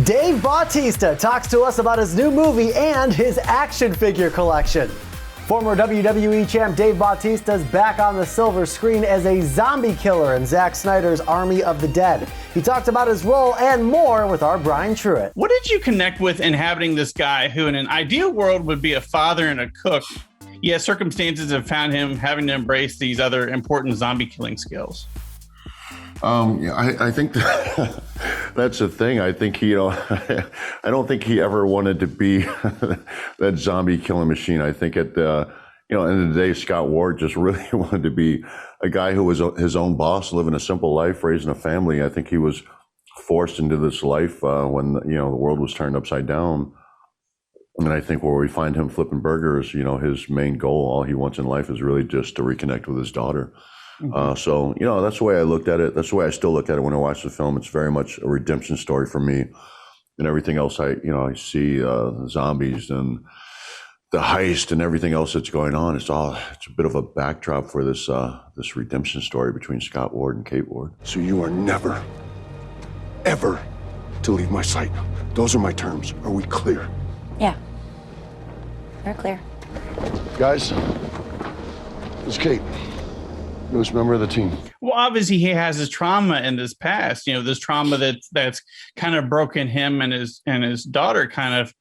Dave Bautista talks to us about his new movie and his action figure collection. Former WWE champ Dave Bautista is back on the silver screen as a zombie killer in Zack Snyder's Army of the Dead. He talked about his role and more with our Brian Truitt. What did you connect with inhabiting this guy who in an ideal world would be a father and a cook, yet circumstances have found him having to embrace these other important zombie killing skills? I think that's the thing. I think I don't think he ever wanted to be that zombie killing machine. I think at the end of the day, Scott Ward just really wanted to be a guy who was his own boss, living a simple life, raising a family. I think he was forced into this life when the world was turned upside down. And I think where we find him flipping burgers, his main goal, all he wants in life is really just to reconnect with his daughter. So that's the way I looked at it. That's the way I still look at it when I watch the film. It's very much a redemption story for me, and everything else I see zombies and the heist and everything else that's going on. It's a bit of a backdrop for this redemption story between Scott Ward and Kate Ward. So you are never, ever to leave my sight. Those are my terms. Are we clear? Yeah, we're clear. Guys, this is Kate. Newest member of the team. Well, obviously he has his trauma in his past, this trauma that's kind of broken him and his daughter kind of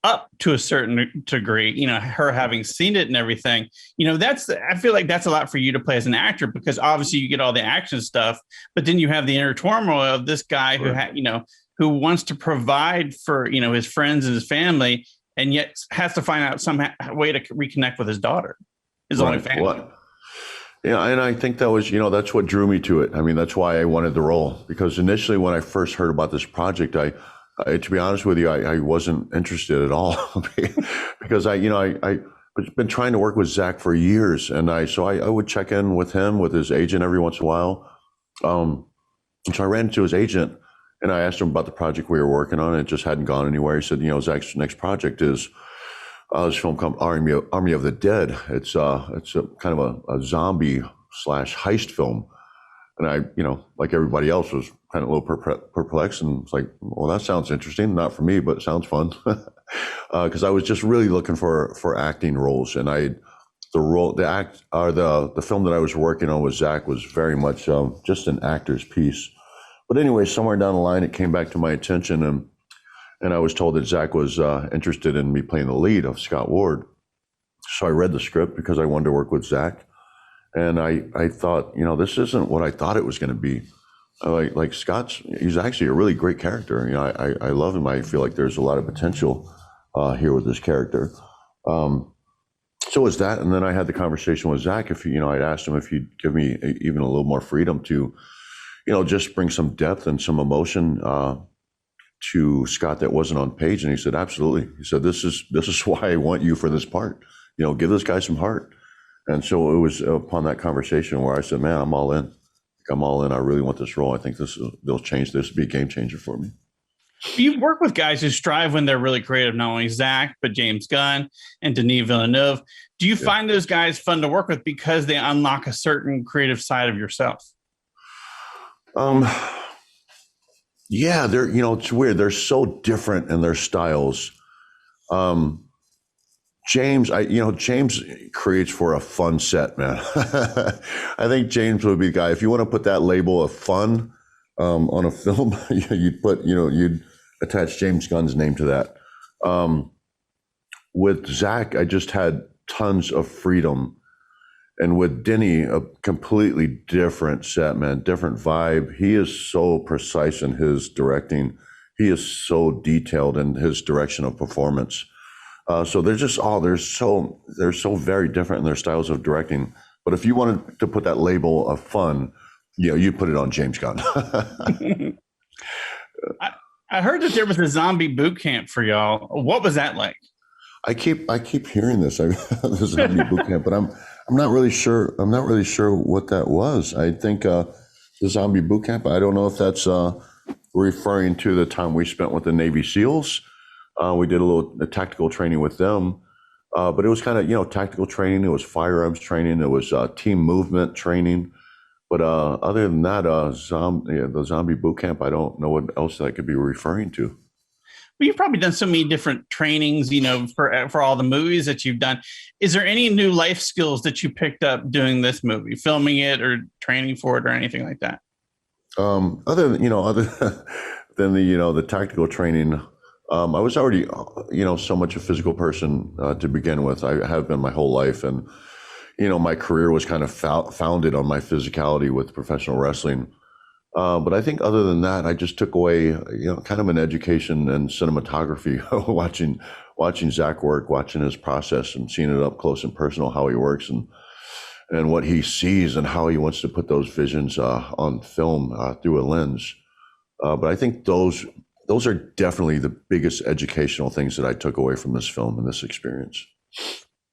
up to a certain degree, her having seen it and everything. I feel like that's a lot for you to play as an actor, because obviously you get all the action stuff, but then you have the inner turmoil of this guy who wants to provide for, his friends and his family, and yet has to find out some way to reconnect with his daughter, his only family. What? Yeah, and I think that was, that's what drew me to it. I mean, that's why I wanted the role, because initially when I first heard about this project, I to be honest with you, I wasn't interested at all because I've been trying to work with Zach for years, and I would check in with him, with his agent every once in a while. And so I ran into his agent and I asked him about the project we were working on. And it just hadn't gone anywhere. He said, Zach's next project is this film called Army of the Dead. It's a kind of a zombie / heist film. And I, like everybody else, was kind of a little perplexed, and it's like, well, that sounds interesting. Not for me, but it sounds fun. Because I was just really looking for acting roles, and the film that I was working on with Zach was very much just an actor's piece. But anyway, somewhere down the line, it came back to my attention, and I was told that Zach was interested in me playing the lead of Scott Ward. So I read the script because I wanted to work with Zach. And I thought, this isn't what I thought it was going to be. Like he's actually a really great character. I love him. I feel like there's a lot of potential here with this character. So was that. And then I had the conversation with Zach. I'd asked him if he'd give me even a little more freedom to, just bring some depth and some emotion to Scott that wasn't on page. And he said, absolutely. He said, this is why I want you for this part. Give this guy some heart. And so it was upon that conversation where I said, man, I'm all in. I'm all in. I really want this role. I think they'll change this, be a game changer for me. You work with guys who strive when they're really creative, not only Zach, but James Gunn and Denis Villeneuve. Do you find those guys fun to work with because they unlock a certain creative side of yourself? Yeah, it's weird. They're so different in their styles. James creates for a fun set, man. I think James would be the guy. If you want to put that label of fun on a film, you'd attach James Gunn's name to that. With Zach, I just had tons of freedom. And with Denis, a completely different set, man, different vibe. He is so precise in his directing. He is so detailed in his direction of performance. So they're just they're so very different in their styles of directing. But if you wanted to put that label of fun, you put it on James Gunn. I heard that there was a zombie boot camp for y'all. What was that like? I keep hearing this. The zombie boot camp, but I'm not really sure. I'm not really sure what that was. I think the zombie boot camp. I don't know if that's referring to the time we spent with the Navy SEALs. We did a tactical training with them, but it was kind of tactical training. It was firearms training. It was team movement training. But other than that, the zombie boot camp, I don't know what else that could be referring to. Well, you've probably done so many different trainings, for all the movies that you've done. Is there any new life skills that you picked up doing this movie, filming it or training for it or anything like that? Other than the tactical training, I was already, so much a physical person to begin with. I have been my whole life. And, my career was kind of founded on my physicality with professional wrestling. But I think other than that, I just took away, kind of an education in cinematography, watching Zach work, watching his process and seeing it up close and personal, how he works and what he sees and how he wants to put those visions on film through a lens. But I think those are definitely the biggest educational things that I took away from this film and this experience.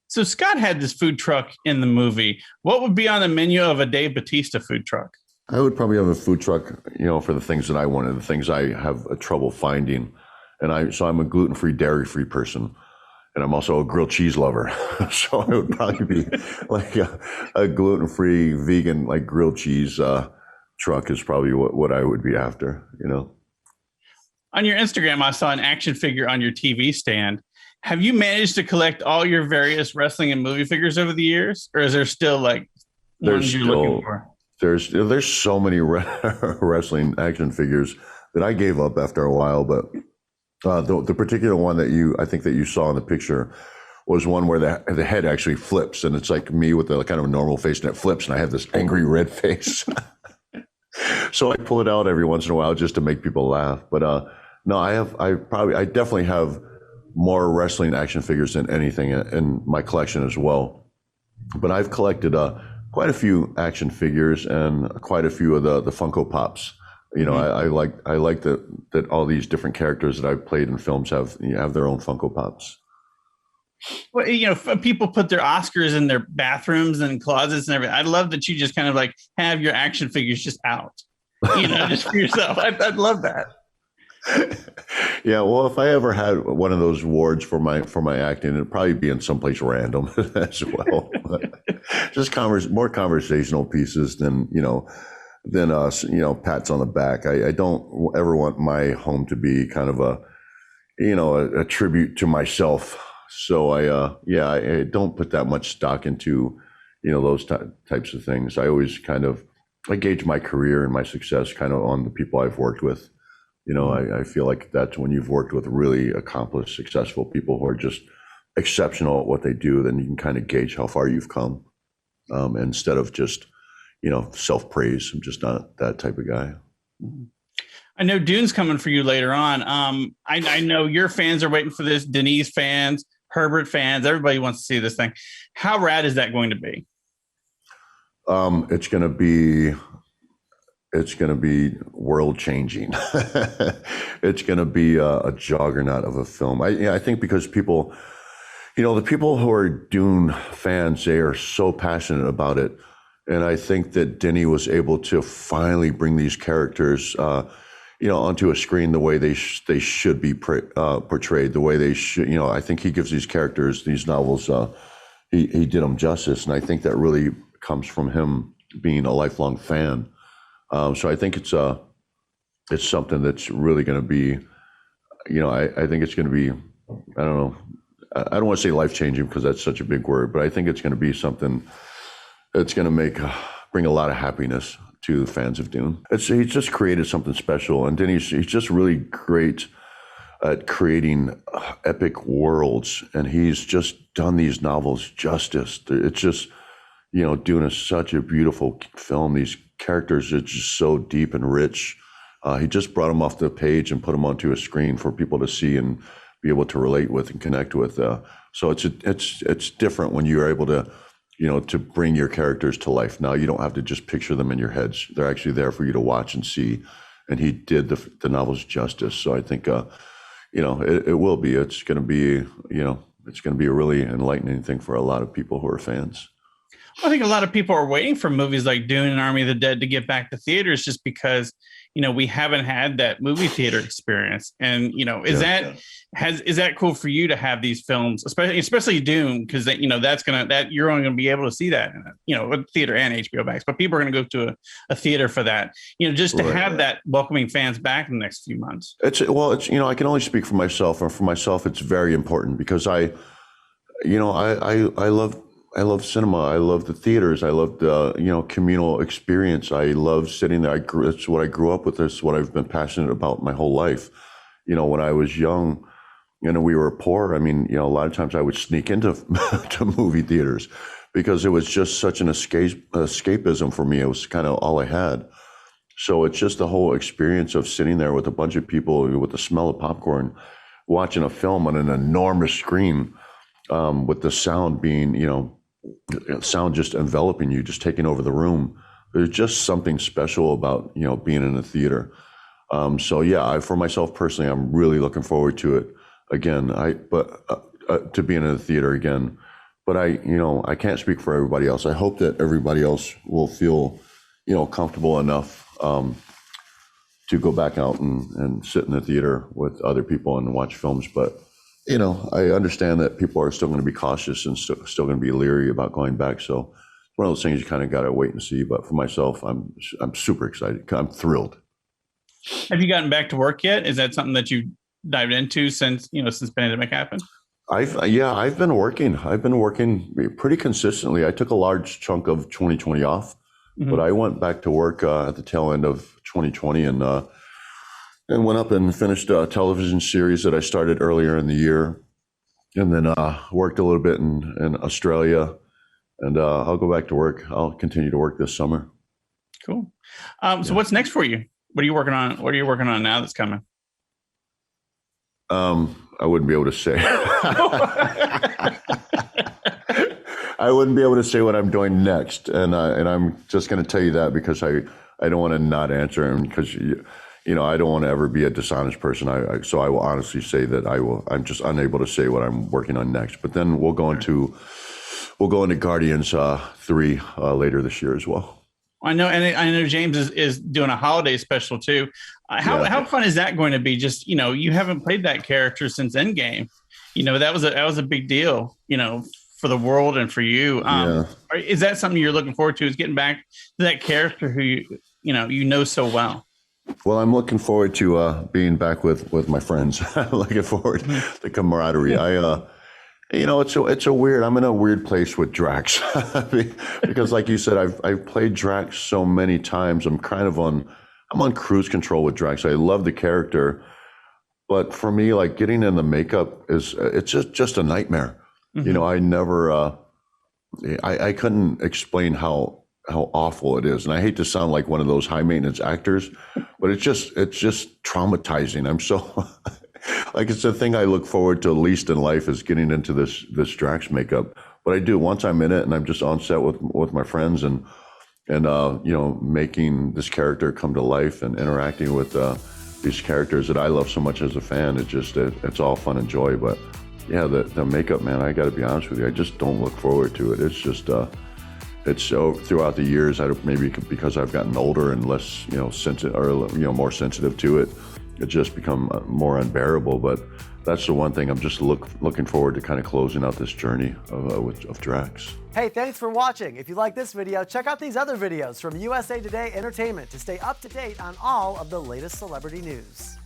So Scott had this food truck in the movie. What would be on the menu of a Dave Bautista food truck? I would probably have a food truck, for the things that I wanted, the things I have trouble finding. So I'm a gluten-free, dairy-free person. And I'm also a grilled cheese lover. So I would probably be like a gluten-free, vegan, like grilled cheese truck is probably what I would be after, On your Instagram, I saw an action figure on your TV stand. Have you managed to collect all your various wrestling and movie figures over the years? Or is there still like ones you're looking for? There's so many wrestling action figures that I gave up after a while, but the particular one I think that you saw in the picture was one where the head actually flips, and it's like me with a kind of a normal face, and it flips, and I have this angry red face. So I pull it out every once in a while just to make people laugh. But no, I definitely have more wrestling action figures than anything in my collection as well. But I've collected quite a few action figures and quite a few of the Funko Pops. Mm-hmm. I like that all these different characters that I've played in films have their own Funko Pops. Well, people put their Oscars in their bathrooms and closets and everything. I love that you just kind of like have your action figures just out, just for yourself. I'd love that. Yeah, well, if I ever had one of those awards for my acting, it'd probably be in someplace random as well. Just more conversational pieces than pats on the back. I don't ever want my home to be kind of a tribute to myself. So I don't put that much stock into those types of things. I always I gauge my career and my success kind of on the people I've worked with. I feel like that's when you've worked with really accomplished, successful people who are just exceptional at what they do, then you can kind of gauge how far you've come, instead of just, self-praise. I'm just not that type of guy. I know Dune's coming for you later on. I know your fans are waiting for this. Denis fans, Herbert fans, everybody wants to see this thing. How rad is that going to be? It's going to be world changing. It's going to be a juggernaut of a film. I think because people, the people who are Dune fans, they are so passionate about it. And I think that Denis was able to finally bring these characters, onto a screen the way they should be portrayed, the way they should, I think he gives these characters, these novels, he did them justice. And I think that really comes from him being a lifelong fan. So I think it's something that's really going to be, I think it's going to be, I don't know, I don't want to say life-changing because that's such a big word, but I think it's going to be something that's going to bring a lot of happiness to the fans of Dune. He's just created something special, and then he's just really great at creating epic worlds, and he's just done these novels justice. It's just, Dune is such a beautiful film. These characters are just so deep and rich. He just brought them off the page and put them onto a screen for people to see and be able to relate with and connect with. So it's different when you're able to, to bring your characters to life. Now you don't have to just picture them in your heads. They're actually there for you to watch and see. And he did the novels justice. So I think, it will be. It's going to be, it's going to be a really enlightening thing for a lot of people who are fans. I think a lot of people are waiting for movies like Dune and Army of the Dead to get back to theaters just because, we haven't had that movie theater experience. And, is that cool for you to have these films, especially Dune, because that, you're only going to be able to see that, in theater and HBO Max, but people are going to go to a theater for that, just to have that welcoming fans back in the next few months. It's I can only speak for myself, and for myself, it's very important because I love cinema. I love the theaters. I love the, communal experience. I love sitting there. It's what I grew up with. It's what I've been passionate about my whole life. When I was young, we were poor. I mean, a lot of times I would sneak into to movie theaters because it was just such an escapism for me. It was kind of all I had. So it's just the whole experience of sitting there with a bunch of people with the smell of popcorn, watching a film on an enormous screen, with the sound being, sound just enveloping you, just taking over the room. There's just something special about, being in a theater. So yeah, for myself personally, I'm really looking forward to it again. To being in a theater again, but I can't speak for everybody else. I hope that everybody else will feel, comfortable enough, to go back out and sit in the theater with other people and watch films. But I understand that people are still going to be cautious and still going to be leery about going back. So it's one of those things you kind of got to wait and see. But for myself, I'm super excited. I'm thrilled. Have you gotten back to work yet? Is that something that you dived into since pandemic happened? I've been working. I've been working pretty consistently. I took a large chunk of 2020 off, but I went back to work at the tail end of 2020 and went up and finished a television series that I started earlier in the year, and then worked a little bit in Australia, and I'll go back to work. I'll continue to work this summer. Cool. So what's next for you? What are you working on? What are you working on now that's coming? I wouldn't be able to say. I wouldn't be able to say what I'm doing next, and I'm just going to tell you that because I don't want to not answer, and because I don't want to ever be a dishonest person. So I will honestly say that I'm just unable to say what I'm working on next. But then we'll go into Guardians 3 later this year as well. I know James is doing a holiday special too. How fun is that going to be? Just you haven't played that character since Endgame. That was a big deal. For the world and for you. Is that something you're looking forward to? Is getting back to that character who you so well? Well, I'm looking forward to being back with my friends. Looking forward to the camaraderie. It's a weird. I'm in a weird place with Drax because, like you said, I've played Drax so many times. I'm on cruise control with Drax. I love the character, but for me, like getting in the makeup it's just a nightmare. I never. I couldn't explain how awful it is. And I hate to sound like one of those high maintenance actors, but it's just traumatizing. I'm so like, it's the thing I look forward to least in life is getting into this Drax makeup. But I do, once I'm in it and I'm just on set with my friends and making this character come to life and interacting with these characters that I love so much as a fan, it's all fun and joy. But yeah, the makeup, man, I got to be honest with you, I just don't look forward to it. It's just it's so throughout the years, maybe because I've gotten older and less, sensitive or more sensitive to it, it's just become more unbearable. But that's the one thing I'm just looking forward to kind of closing out this journey of Drax. Hey, thanks for watching. If you like this video, check out these other videos from USA Today Entertainment to stay up to date on all of the latest celebrity news.